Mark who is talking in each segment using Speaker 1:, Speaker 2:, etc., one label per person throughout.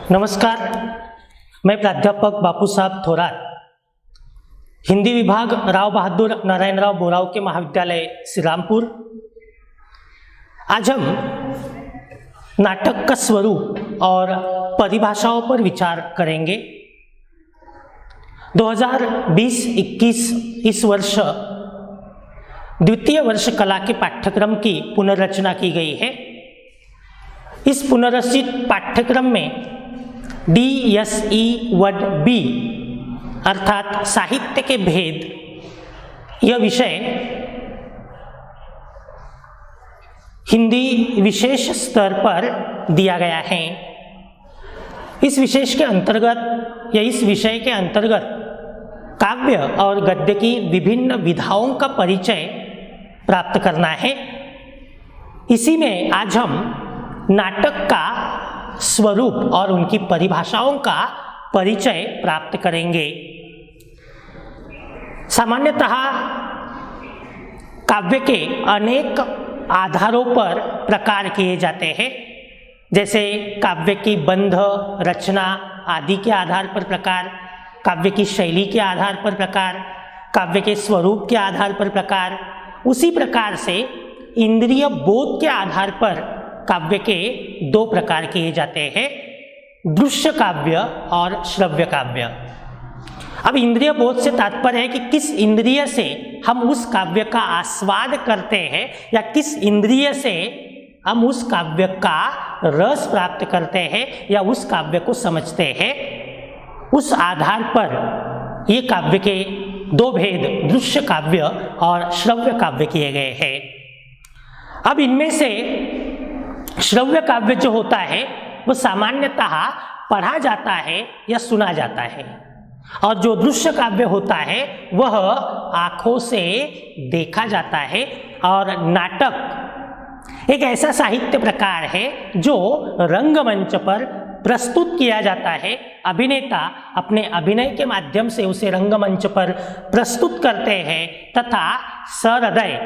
Speaker 1: नमस्कार, मैं प्राध्यापक बापू साहब थोरात, हिंदी विभाग राव बहादुर नारायणराव बोराव के महाविद्यालय श्रीरामपुर। आज हम नाटक का स्वरूप और परिभाषाओं पर विचार करेंगे। 2020-21 इस वर्ष द्वितीय वर्ष कला के पाठ्यक्रम की पुनर्रचना की गई है। इस पुनर्रचित पाठ्यक्रम में DSE वर्ड बी अर्थात साहित्य के भेद यह विषय हिंदी विशेष स्तर पर दिया गया है। इस विशेष के अंतर्गत या इस विषय के अंतर्गत काव्य और गद्य की विभिन्न विधाओं का परिचय प्राप्त करना है। इसी में आज हम नाटक का स्वरूप और उनकी परिभाषाओं का परिचय प्राप्त करेंगे। सामान्यतः काव्य के अनेक आधारों पर प्रकार किए जाते हैं, जैसे काव्य की बंध, रचना आदि के आधार पर प्रकार, काव्य की शैली के आधार पर प्रकार, काव्य के स्वरूप के आधार पर प्रकार। उसी प्रकार से इंद्रिय बोध के आधार पर काव्य के दो प्रकार किए जाते हैं, दृश्य काव्य और श्रव्य काव्य। अब इंद्रिय बोध से तात्पर्य है कि किस इंद्रिय से हम उस काव्य का आस्वाद करते हैं या किस इंद्रिय से हम उस काव्य का रस प्राप्त करते हैं या उस काव्य को समझते हैं। उस आधार पर ये काव्य के दो भेद दृश्य काव्य और श्रव्य काव्य किए गए हैं। अब इनमें से श्रव्य काव्य जो होता है वो सामान्यतः पढ़ा जाता है या सुना जाता है, और जो दृश्य काव्य होता है वह आंखों से देखा जाता है। और नाटक एक ऐसा साहित्य प्रकार है जो रंगमंच पर प्रस्तुत किया जाता है। अभिनेता अपने अभिनय के माध्यम से उसे रंगमंच पर प्रस्तुत करते हैं तथा सहृदय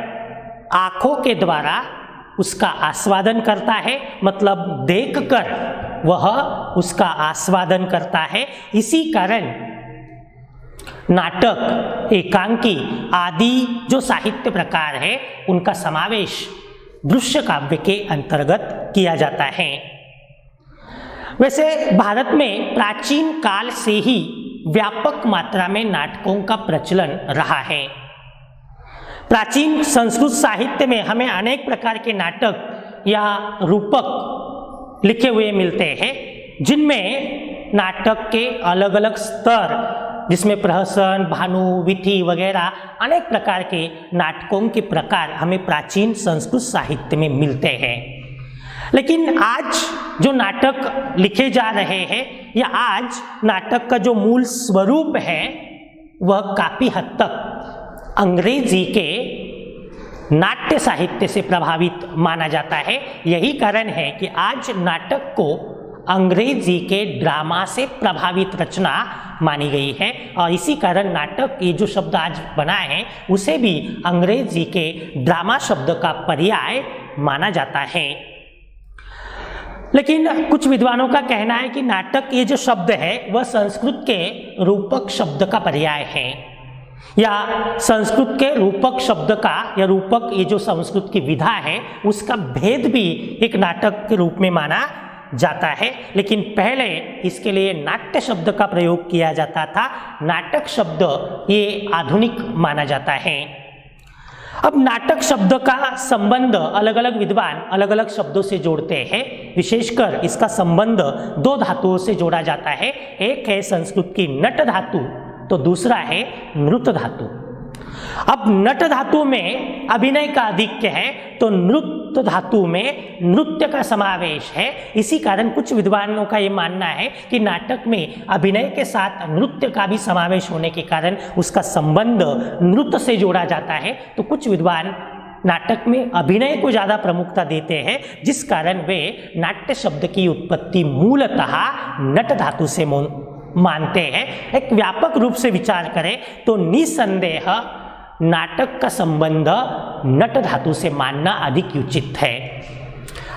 Speaker 1: आंखों के द्वारा उसका आस्वादन करता है, मतलब देखकर वह उसका आस्वादन करता है। इसी कारण नाटक, एकांकी आदि जो साहित्य प्रकार है उनका समावेश दृश्य काव्य के अंतर्गत किया जाता है। वैसे भारत में प्राचीन काल से ही व्यापक मात्रा में नाटकों का प्रचलन रहा है। प्राचीन संस्कृत साहित्य में हमें अनेक प्रकार के नाटक या रूपक लिखे हुए मिलते हैं, जिनमें नाटक के अलग अलग स्तर, जिसमें प्रहसन, भानु, विथि वगैरह अनेक प्रकार के नाटकों के प्रकार हमें प्राचीन संस्कृत साहित्य में मिलते हैं। लेकिन आज जो नाटक लिखे जा रहे हैं या आज नाटक का जो मूल स्वरूप है वह काफी हद तक अंग्रेजी के नाट्य साहित्य से प्रभावित माना जाता है। यही कारण है कि आज नाटक को अंग्रेजी के ड्रामा से प्रभावित रचना मानी गई है, और इसी कारण नाटक ये जो शब्द आज बना है उसे भी अंग्रेजी के ड्रामा शब्द का पर्याय माना जाता है। लेकिन कुछ विद्वानों का कहना है कि नाटक ये जो शब्द है वह संस्कृत के रूपक शब्द का पर्याय है, या संस्कृत के रूपक शब्द का या रूपक ये जो संस्कृत की विधा है उसका भेद भी एक नाटक के रूप में माना जाता है। लेकिन पहले इसके लिए नाट्य शब्द का प्रयोग किया जाता था। नाटक शब्द ये आधुनिक माना जाता है। अब नाटक शब्द का संबंध अलग अलग विद्वान अलग अलग शब्दों से जोड़ते हैं। विशेषकर इसका संबंध दो धातुओं से जोड़ा जाता है। एक है संस्कृत की नट धातु, तो दूसरा है नृत धातु। अब नट धातु में अभिनय का आधिक्य है, तो नृत धातु में नृत्य का समावेश है। इसी कारण कुछ विद्वानों का ये मानना है कि नाटक में अभिनय के साथ नृत्य का भी समावेश होने के कारण उसका संबंध नृत्य से जोड़ा जाता है। तो कुछ विद्वान नाटक में अभिनय को ज़्यादा प्रमुखता देते हैं, जिस कारण वे नाट्य शब्द की उत्पत्ति मूलतः नट धातु से मानते हैं। एक व्यापक रूप से विचार करें तो निसंदेह नाटक का संबंध नट धातु से मानना अधिक उचित है।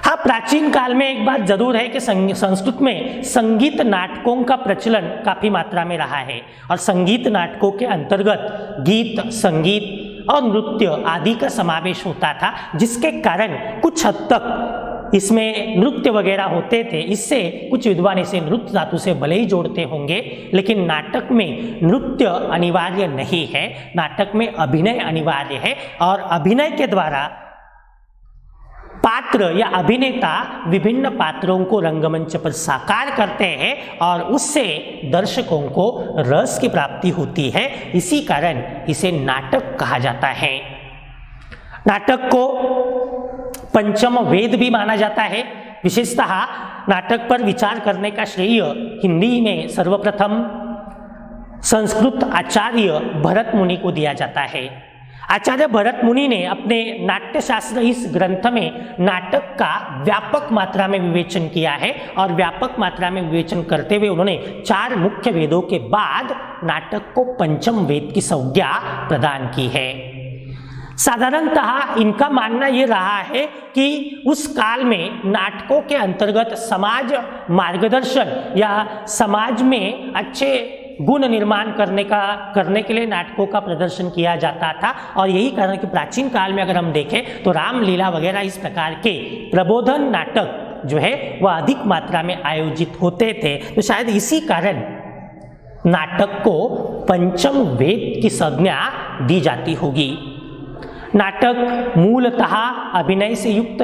Speaker 1: हाँ, प्राचीन काल में एक बात जरूर है कि संस्कृत में संगीत नाटकों का प्रचलन काफी मात्रा में रहा है और संगीत नाटकों के अंतर्गत गीत, संगीत और नृत्य आदि का समावेश होता था, जिसके कारण कुछ हद तक इसमें नृत्य वगैरह होते थे। इससे कुछ विद्वान इसे नृत्य धातु से भले ही जोड़ते होंगे, लेकिन नाटक में नृत्य अनिवार्य नहीं है, नाटक में अभिनय अनिवार्य है और अभिनय के द्वारा पात्र या अभिनेता विभिन्न पात्रों को रंगमंच पर साकार करते हैं और उससे दर्शकों को रस की प्राप्ति होती है। इसी कारण इसे नाटक कहा जाता है। नाटक को पंचम वेद भी माना जाता है। विशेषतः नाटक पर विचार करने का श्रेय हिंदी में सर्वप्रथम संस्कृत आचार्य भरत मुनि को दिया जाता है। आचार्य भरत मुनि ने अपने नाट्यशास्त्र इस ग्रंथ में नाटक का व्यापक मात्रा में विवेचन किया है और व्यापक मात्रा में विवेचन करते हुए उन्होंने 4 मुख्य वेदों के बाद नाटक को पंचम वेद की संज्ञा प्रदान की है। साधारणतः इनका मानना यह रहा है कि उस काल में नाटकों के अंतर्गत समाज मार्गदर्शन या समाज में अच्छे गुण निर्माण करने के लिए नाटकों का प्रदर्शन किया जाता था और यही कारण कि प्राचीन काल में अगर हम देखें तो रामलीला वगैरह इस प्रकार के प्रबोधन नाटक जो है वह अधिक मात्रा में आयोजित होते थे। तो शायद इसी कारण नाटक को पंचम वेद की संज्ञा दी जाती होगी। नाटक मूलतः अभिनय से युक्त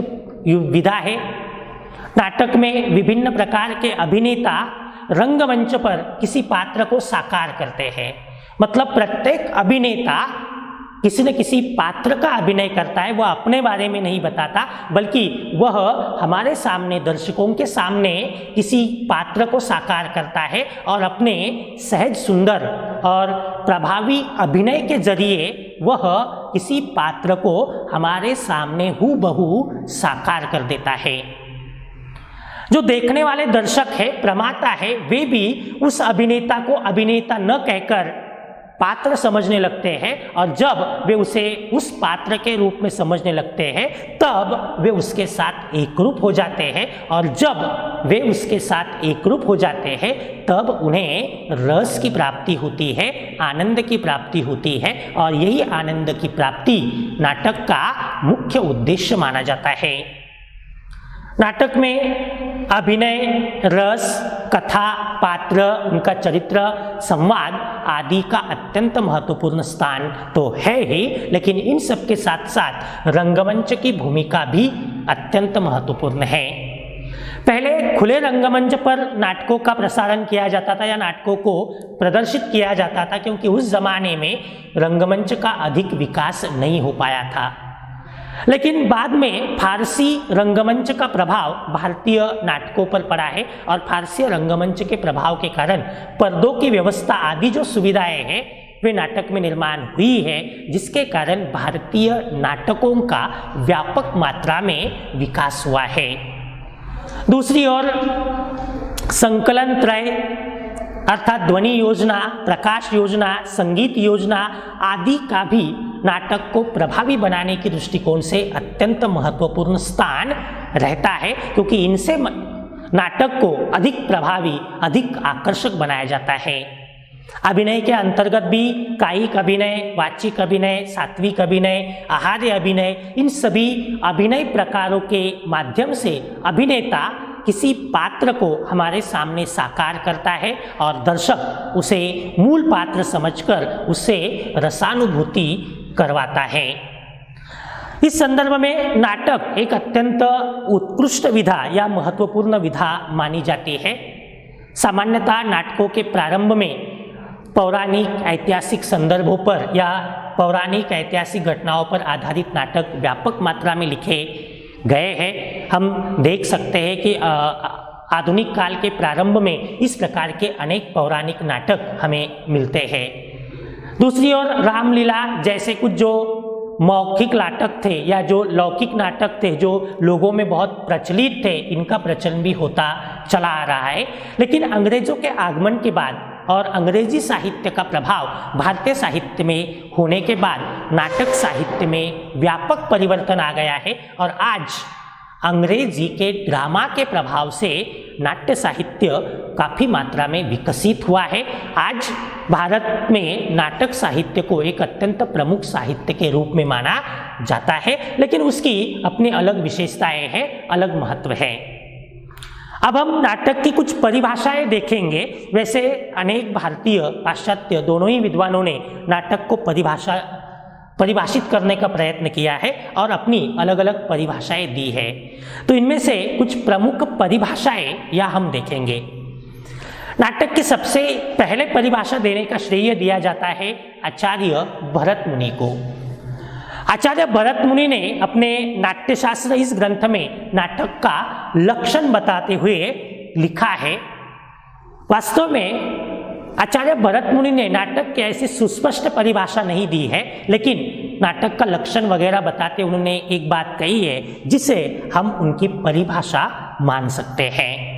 Speaker 1: विधा है। नाटक में विभिन्न प्रकार के अभिनेता रंगमंच पर किसी पात्र को साकार करते हैं। मतलब प्रत्येक अभिनेता किसी न किसी पात्र का अभिनय करता है। वह अपने बारे में नहीं बताता, बल्कि वह हमारे सामने, दर्शकों के सामने किसी पात्र को साकार करता है और अपने सहज, सुंदर और प्रभावी अभिनय के जरिए वह किसी पात्र को हमारे सामने हूबहू साकार कर देता है। जो देखने वाले दर्शक है, प्रमाता है, वे भी उस अभिनेता को अभिनेता न कहकर पात्र समझने लगते हैं और जब वे उसे उस पात्र के रूप में समझने लगते हैं तब वे उसके साथ एकरूप हो जाते हैं और जब वे उसके साथ एकरूप हो जाते हैं तब उन्हें रस की प्राप्ति होती है, आनंद की प्राप्ति होती है और यही आनंद की प्राप्ति नाटक का मुख्य उद्देश्य माना जाता है। नाटक में अभिनय, रस, कथा, पात्र, उनका चरित्र, संवाद आदि का अत्यंत महत्वपूर्ण स्थान तो है ही, लेकिन इन सब के साथ साथ रंगमंच की भूमिका भी अत्यंत महत्वपूर्ण है। पहले खुले रंगमंच पर नाटकों का प्रसारण किया जाता था या नाटकों को प्रदर्शित किया जाता था, क्योंकि उस जमाने में रंगमंच का अधिक विकास नहीं हो पाया था। लेकिन बाद में फारसी रंगमंच का प्रभाव भारतीय नाटकों पर पड़ा है और फारसी रंगमंच के प्रभाव के कारण पर्दों की व्यवस्था आदि जो सुविधाएं हैं वे नाटक में निर्माण हुई है, जिसके कारण भारतीय नाटकों का व्यापक मात्रा में विकास हुआ है। दूसरी ओर संकलन त्रय अर्थात ध्वनि योजना, प्रकाश योजना, संगीत योजना आदि का भी नाटक को प्रभावी बनाने के दृष्टिकोण से अत्यंत महत्वपूर्ण स्थान रहता है, क्योंकि इनसे नाटक को अधिक प्रभावी, अधिक आकर्षक बनाया जाता है। अभिनय के अंतर्गत भी कायिक अभिनय, वाचिक अभिनय, सात्विक अभिनय, आहार्य अभिनय, इन सभी अभिनय प्रकारों के माध्यम से अभिनेता किसी पात्र को हमारे सामने साकार करता है और दर्शक उसे मूल पात्र समझकर उससे रसानुभूति करवाता है। इस संदर्भ में नाटक एक अत्यंत उत्कृष्ट विधा या महत्वपूर्ण विधा मानी जाती है। सामान्यतः नाटकों के प्रारंभ में पौराणिक ऐतिहासिक संदर्भों पर या पौराणिक ऐतिहासिक घटनाओं पर आधारित नाटक व्यापक मात्रा में लिखे गए हैं। हम देख सकते हैं कि आधुनिक काल के प्रारंभ में इस प्रकार के अनेक पौराणिक नाटक हमें मिलते हैं। दूसरी ओर रामलीला जैसे कुछ जो मौखिक नाटक थे या जो लौकिक नाटक थे जो लोगों में बहुत प्रचलित थे, इनका प्रचलन भी होता चला आ रहा है। लेकिन अंग्रेजों के आगमन के बाद और अंग्रेजी साहित्य का प्रभाव भारतीय साहित्य में होने के बाद नाटक साहित्य में व्यापक परिवर्तन आ गया है और आज अंग्रेजी के ड्रामा के प्रभाव से नाट्य साहित्य काफ़ी मात्रा में विकसित हुआ है। आज भारत में नाटक साहित्य को एक अत्यंत प्रमुख साहित्य के रूप में माना जाता है, लेकिन उसकी अपनी अलग विशेषताएं हैं, अलग महत्व है। अब हम नाटक की कुछ परिभाषाएं देखेंगे। वैसे अनेक भारतीय पाश्चात्य दोनों ही विद्वानों ने नाटक को परिभाषित करने का प्रयत्न किया है और अपनी अलग अलग परिभाषाएं दी है। तो इनमें से कुछ प्रमुख परिभाषाएं या हम देखेंगे। नाटक की सबसे पहले परिभाषा देने का श्रेय दिया जाता है आचार्य भरत मुनि को। आचार्य भरत मुनि ने अपने नाट्यशास्त्र इस ग्रंथ में नाटक का लक्षण बताते हुए लिखा है। वास्तव में आचार्य भरत मुनि ने नाटक की ऐसी सुस्पष्ट परिभाषा नहीं दी है, लेकिन नाटक का लक्षण वगैरह बताते उन्होंने एक बात कही है जिसे हम उनकी परिभाषा मान सकते हैं।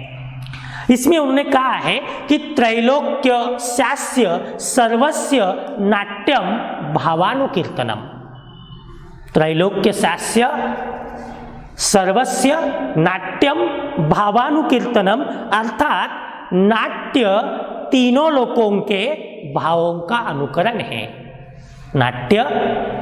Speaker 1: इसमें उन्होंने कहा है कि त्रैलोक्य स्यास्य सर्वस्य नाट्यम भावानुकीर्तनम। त्रैलोक्य स्यास्य सर्वस्य नाट्यम भावानुकीर्तनम, अर्थात नाट्य तीनों लोकों के भावों का अनुकरण है। नाट्य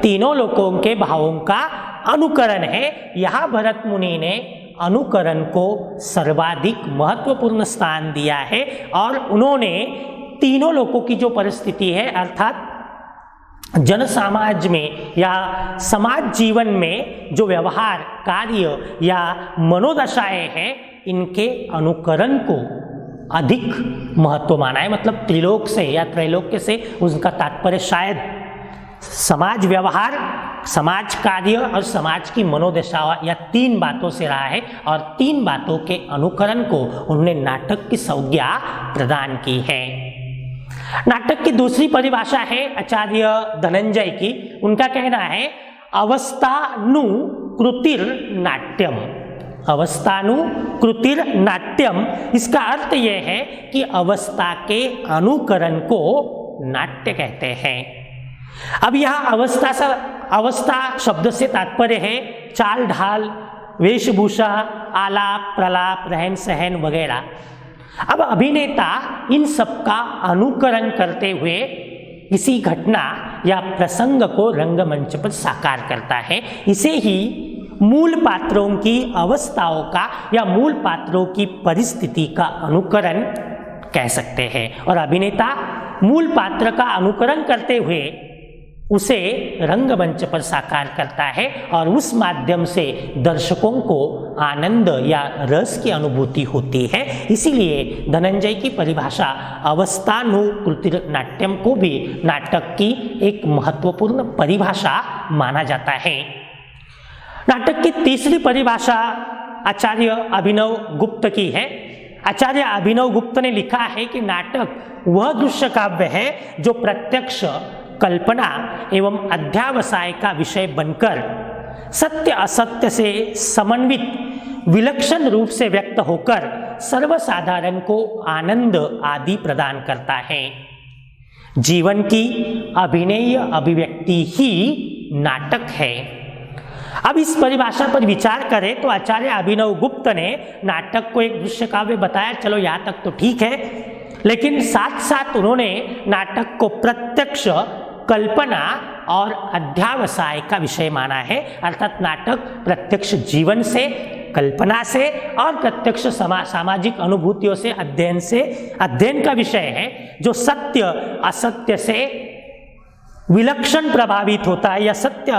Speaker 1: तीनों लोकों के भावों का अनुकरण है। यहाँ भरत मुनि ने अनुकरण को सर्वाधिक महत्वपूर्ण स्थान दिया है और उन्होंने तीनों लोकों की जो परिस्थिति है, अर्थात जन समाज में या समाज जीवन में जो व्यवहार, कार्य या मनोदशाएं हैं, इनके अनुकरण को अधिक महत्व माना है। मतलब त्रिलोक से या त्रैलोक्य से उसका तात्पर्य शायद समाज व्यवहार, समाज कार्य और समाज की मनोदशा या तीन बातों से रहा है और तीन बातों के अनुकरण को उन्होंने नाटक की संज्ञा प्रदान की है। नाटक की दूसरी परिभाषा है आचार्य धनंजय की। उनका कहना है अवस्थानुकृतिर नाट्यम। अवस्थानुकृतिर नाट्यम, इसका अर्थ यह है कि अवस्था के अनुकरण को नाट्य कहते हैं। अब यहाँ अवस्था शब्द से तात्पर्य है चाल ढाल, वेशभूषा, आलाप प्रलाप, रहन सहन वगैरह। अब अभिनेता इन सब का अनुकरण करते हुए किसी घटना या प्रसंग को रंगमंच पर साकार करता है। इसे ही मूल पात्रों की अवस्थाओं का या मूल पात्रों की परिस्थिति का अनुकरण कह सकते हैं। और अभिनेता मूल पात्र का अनुकरण करते हुए उसे रंगमंच पर साकार करता है और उस माध्यम से दर्शकों को आनंद या रस की अनुभूति होती है। इसीलिए धनंजय की परिभाषा अवस्थानुकृतिर नाट्यम को भी नाटक की एक महत्वपूर्ण परिभाषा माना जाता है। नाटक की तीसरी परिभाषा आचार्य अभिनव गुप्त की है। आचार्य अभिनव गुप्त ने लिखा है कि नाटक वह दृश्य काव्य है जो प्रत्यक्ष, कल्पना एवं अध्यावसाय का विषय बनकर सत्य असत्य से समन्वित विलक्षण रूप से व्यक्त होकर सर्वसाधारण को आनंद आदि प्रदान करता है। जीवन की अभिनय अभिव्यक्ति ही नाटक है। अब इस परिभाषा पर विचार करें तो आचार्य अभिनव गुप्त ने नाटक को एक दृश्य काव्य बताया, चलो यहाँ तक तो ठीक है, लेकिन साथ साथ उन्होंने नाटक को प्रत्यक्ष, कल्पना और अध्यावसाय का विषय माना है। अर्थात नाटक प्रत्यक्ष जीवन से, कल्पना से और प्रत्यक्ष सामाजिक अनुभूतियों से, अध्ययन का विषय है, जो सत्य असत्य से विलक्षण प्रभावित होता है या सत्य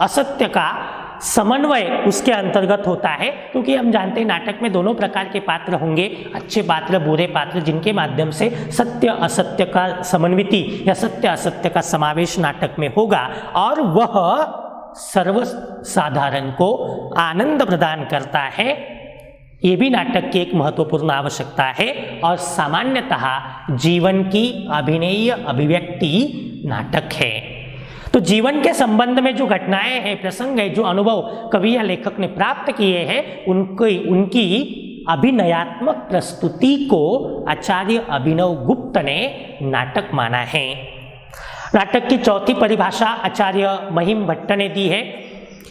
Speaker 1: असत्य का समन्वय उसके अंतर्गत होता है। क्योंकि हम जानते हैं नाटक में दोनों प्रकार के पात्र होंगे, अच्छे पात्र, बुरे पात्र, जिनके माध्यम से सत्य असत्य का समन्विति या सत्य असत्य का समावेश नाटक में होगा और वह सर्वसाधारण को आनंद प्रदान करता है। ये भी नाटक की एक महत्वपूर्ण आवश्यकता है और सामान्यतः जीवन की अभिनय अभिव्यक्ति नाटक है। तो जीवन के संबंध में जो घटनाएं हैं, प्रसंग है, जो अनुभव कवि या लेखक ने प्राप्त किए हैं, उनकी अभिनयात्मक प्रस्तुति को आचार्य अभिनव गुप्त ने नाटक माना है। नाटक की चौथी परिभाषा आचार्य महिम भट्ट ने दी है।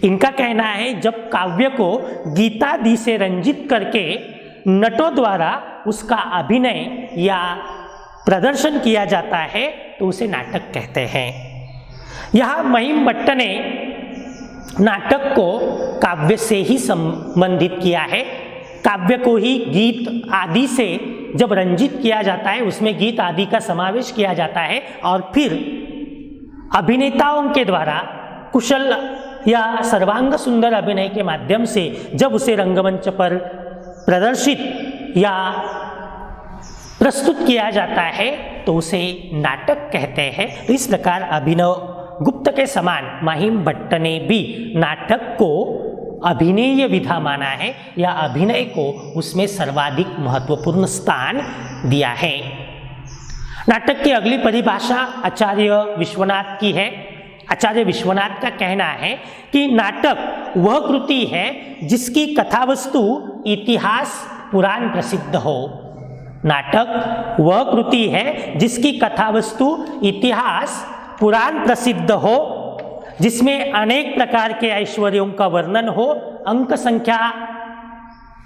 Speaker 1: इनका कहना है जब काव्य को गीतादि से रंजित करके नटों द्वारा उसका अभिनय या प्रदर्शन किया जाता है तो उसे नाटक कहते हैं। यहाँ महिम भट्ट ने नाटक को काव्य से ही संबंधित किया है। काव्य को ही गीत आदि से जब रंजित किया जाता है, उसमें गीत आदि का समावेश किया जाता है और फिर अभिनेताओं के द्वारा कुशल या सर्वांग सुंदर अभिनय के माध्यम से जब उसे रंगमंच पर प्रदर्शित या प्रस्तुत किया जाता है तो उसे नाटक कहते हैं। तो इस प्रकार अभिनव गुप्त के समान महिम भट्ट ने भी नाटक को अभिनय विधा माना है या अभिनय को उसमें सर्वाधिक महत्वपूर्ण स्थान दिया है। नाटक की अगली परिभाषा आचार्य विश्वनाथ की है। आचार्य विश्वनाथ का कहना है कि नाटक वह कृति है जिसकी कथावस्तु इतिहास पुराण प्रसिद्ध हो। नाटक वह कृति है जिसकी कथावस्तु इतिहास पुराण प्रसिद्ध हो, जिसमें अनेक प्रकार के ऐश्वर्यों का वर्णन हो, अंक संख्या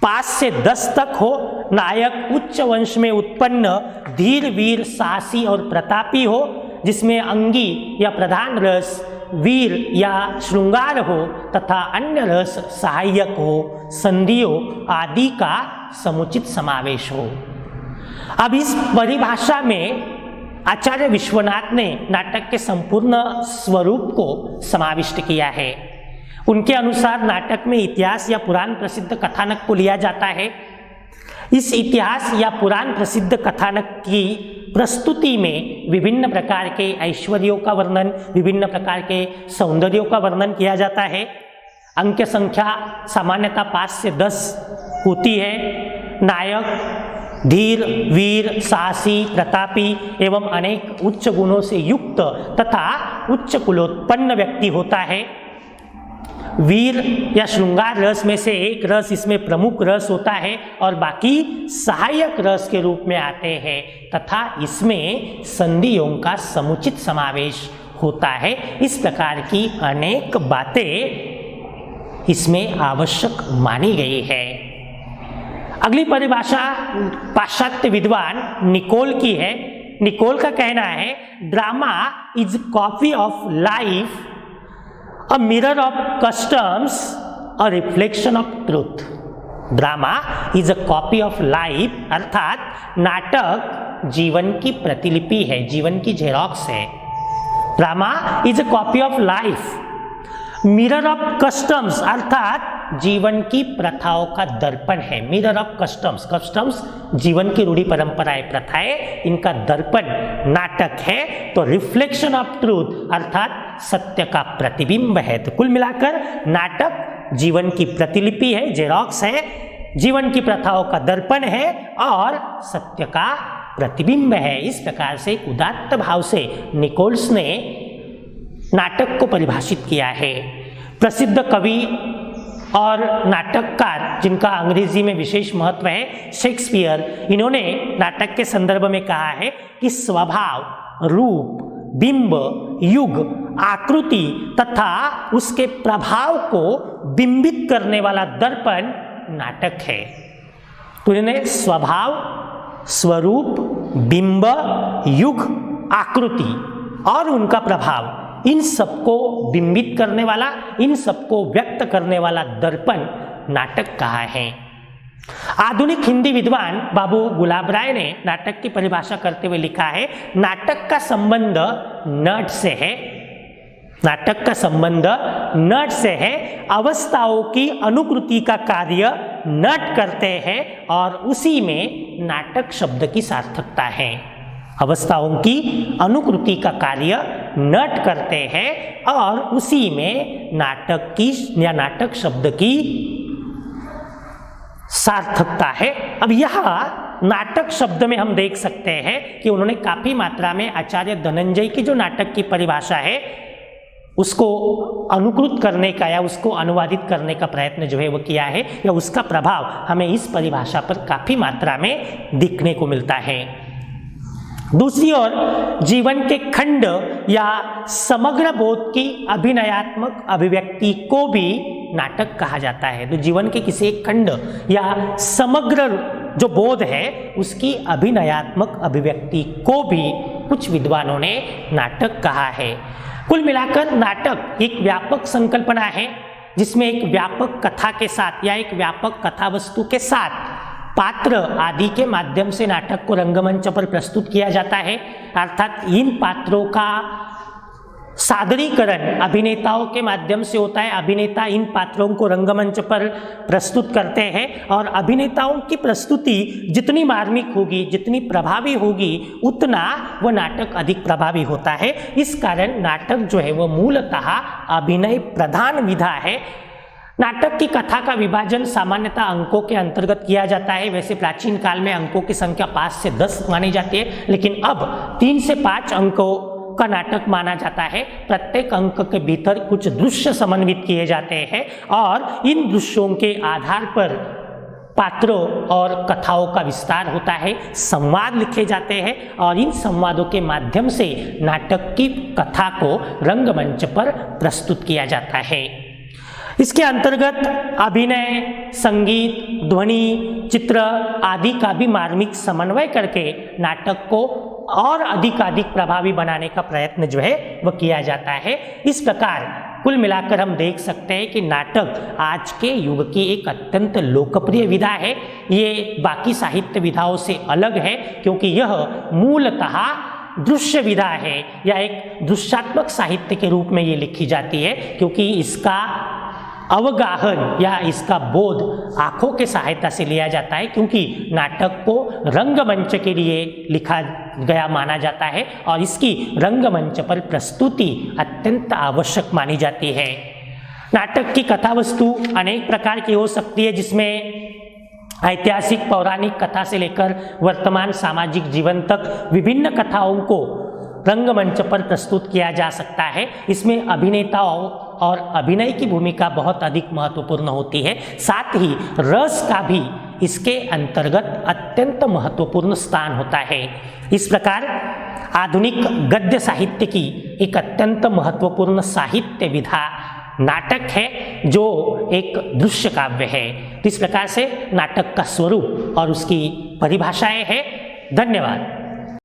Speaker 1: 5 से 10 तक हो, नायक उच्च वंश में उत्पन्न धीर वीर साहसी और प्रतापी हो, जिसमें अंगी या प्रधान रस वीर या श्रृंगार हो तथा अन्य रस सहायक हो, संधियों आदि का समुचित समावेश हो। अब इस परिभाषा में आचार्य विश्वनाथ ने नाटक के संपूर्ण स्वरूप को समाविष्ट किया है। उनके अनुसार नाटक में इतिहास या पुराण प्रसिद्ध कथानक को लिया जाता है। इस इतिहास या पुराण प्रसिद्ध कथानक की प्रस्तुति में विभिन्न प्रकार के ऐश्वर्यों का वर्णन, विभिन्न प्रकार के सौंदर्यों का वर्णन किया जाता है। अंक संख्या सामान्यतः 5 से 10 होती है। नायक धीर वीर साहसी प्रतापी एवं अनेक उच्च गुणों से युक्त तथा उच्च कुलोत्पन्न व्यक्ति होता है। वीर या श्रृंगार रस में से एक रस इसमें प्रमुख रस होता है और बाकी सहायक रस के रूप में आते हैं तथा इसमें संधियों का समुचित समावेश होता है। इस प्रकार की अनेक बातें इसमें आवश्यक मानी गई है। अगली परिभाषा पाश्चात्य विद्वान निकोल की है। निकोल का कहना है drama is copy of life, a mirror of customs, a reflection of truth. Drama is a copy of life अर्थात नाटक जीवन की प्रतिलिपि है, जीवन की जेरॉक्स है। Drama is a copy of life, mirror of customs अर्थात जीवन की प्रथाओं का दर्पण है। मिरर ऑफ कस्टम्स, कस्टम्स जीवन की रूढ़ी परंपराएं प्रथाएं, इनका दर्पण नाटक है। तो रिफ्लेक्शन ऑफ ट्रूथ अर्थात सत्य का प्रतिबिंब है। तो कुल मिलाकर नाटक जीवन की प्रतिलिपि है, जेरॉक्स है, जीवन की प्रथाओं का दर्पण है और सत्य का प्रतिबिंब है। इस प्रकार से उदात्त भाव से निकोल्स ने नाटक को परिभाषित किया है। प्रसिद्ध कवि और नाटककार जिनका अंग्रेजी में विशेष महत्व है, शेक्सपियर, इन्होंने नाटक के संदर्भ में कहा है कि स्वभाव, रूप, बिंब, युग, आकृति तथा उसके प्रभाव को बिंबित करने वाला दर्पण नाटक है। तो इन्हें स्वभाव, स्वरूप, बिंब, युग, आकृति और उनका प्रभाव, इन सबको बिंबित करने वाला, इन सबको व्यक्त करने वाला दर्पण नाटक कहा है। आधुनिक हिंदी विद्वान बाबू गुलाब राय ने नाटक की परिभाषा करते हुए लिखा है नाटक का संबंध नट से है। नाटक का संबंध नट से है। अवस्थाओं की अनुकृति का कार्य नट करते हैं और उसी में नाटक शब्द की सार्थकता है। अवस्थाओं की अनुकृति का कार्य नट करते हैं और उसी में नाटक की या नाटक शब्द की सार्थकता है। अब यहाँ नाटक शब्द में हम देख सकते हैं कि उन्होंने काफी मात्रा में आचार्य धनंजय की जो नाटक की परिभाषा है उसको अनुकृत करने का या उसको अनुवादित करने का प्रयत्न जो है वो किया है, या उसका प्रभाव हमें इस परिभाषा पर काफी मात्रा में दिखने को मिलता है। दूसरी ओर जीवन के खंड या समग्र बोध की अभिनयात्मक अभिव्यक्ति को भी नाटक कहा जाता है। तो जीवन के किसी एक खंड या समग्र जो बोध है उसकी अभिनयात्मक अभिव्यक्ति को भी कुछ विद्वानों ने नाटक कहा है। कुल मिलाकर नाटक एक व्यापक संकल्पना है जिसमें एक व्यापक कथा के साथ या एक व्यापक कथा वस्तु के साथ पात्र आदि के माध्यम से नाटक को रंगमंच पर प्रस्तुत किया जाता है। अर्थात इन पात्रों का सादरीकरण अभिनेताओं के माध्यम से होता है। अभिनेता इन पात्रों को रंगमंच पर प्रस्तुत करते हैं और अभिनेताओं की प्रस्तुति जितनी मार्मिक होगी, जितनी प्रभावी होगी, उतना वह नाटक अधिक प्रभावी होता है। इस कारण नाटक जो है वह मूलतः अभिनय प्रधान विधा है। नाटक की कथा का विभाजन सामान्यतः अंकों के अंतर्गत किया जाता है। वैसे प्राचीन काल में अंकों की संख्या 5 से 10 मानी जाती है, लेकिन अब 3 से 5 अंकों का नाटक माना जाता है। प्रत्येक अंक के भीतर कुछ दृश्य समन्वित किए जाते हैं और इन दृश्यों के आधार पर पात्रों और कथाओं का विस्तार होता है। संवाद लिखे जाते हैं और इन संवादों के माध्यम से नाटक की कथा को रंगमंच पर प्रस्तुत किया जाता है। इसके अंतर्गत अभिनय, संगीत, ध्वनि, चित्र आदि का भी मार्मिक समन्वय करके नाटक को और अधिक प्रभावी बनाने का प्रयत्न जो है वह किया जाता है। इस प्रकार कुल मिलाकर हम देख सकते हैं कि नाटक आज के युग की एक अत्यंत लोकप्रिय विधा है। ये बाकी साहित्य विधाओं से अलग है क्योंकि यह मूलतः दृश्य विधा है या एक दृश्यात्मक साहित्य के रूप में ये लिखी जाती है, क्योंकि इसका अवगाहन या इसका बोध आंखों के सहायता से लिया जाता है, क्योंकि नाटक को रंगमंच के लिए लिखा गया माना जाता है और इसकी रंगमंच पर प्रस्तुति अत्यंत आवश्यक मानी जाती है। नाटक की कथा वस्तु अनेक प्रकार की हो सकती है, जिसमें ऐतिहासिक पौराणिक कथा से लेकर वर्तमान सामाजिक जीवन तक विभिन्न कथाओं को रंगमंच पर प्रस्तुत किया जा सकता है। इसमें अभिनेताओं और अभिनय की भूमिका बहुत अधिक महत्वपूर्ण होती है। साथ ही रस का भी इसके अंतर्गत अत्यंत महत्वपूर्ण स्थान होता है। इस प्रकार आधुनिक गद्य साहित्य की एक अत्यंत महत्वपूर्ण साहित्य विधा नाटक है, जो एक दृश्य काव्य है। तो इस प्रकार से नाटक का स्वरूप और उसकी परिभाषाएं हैं। धन्यवाद।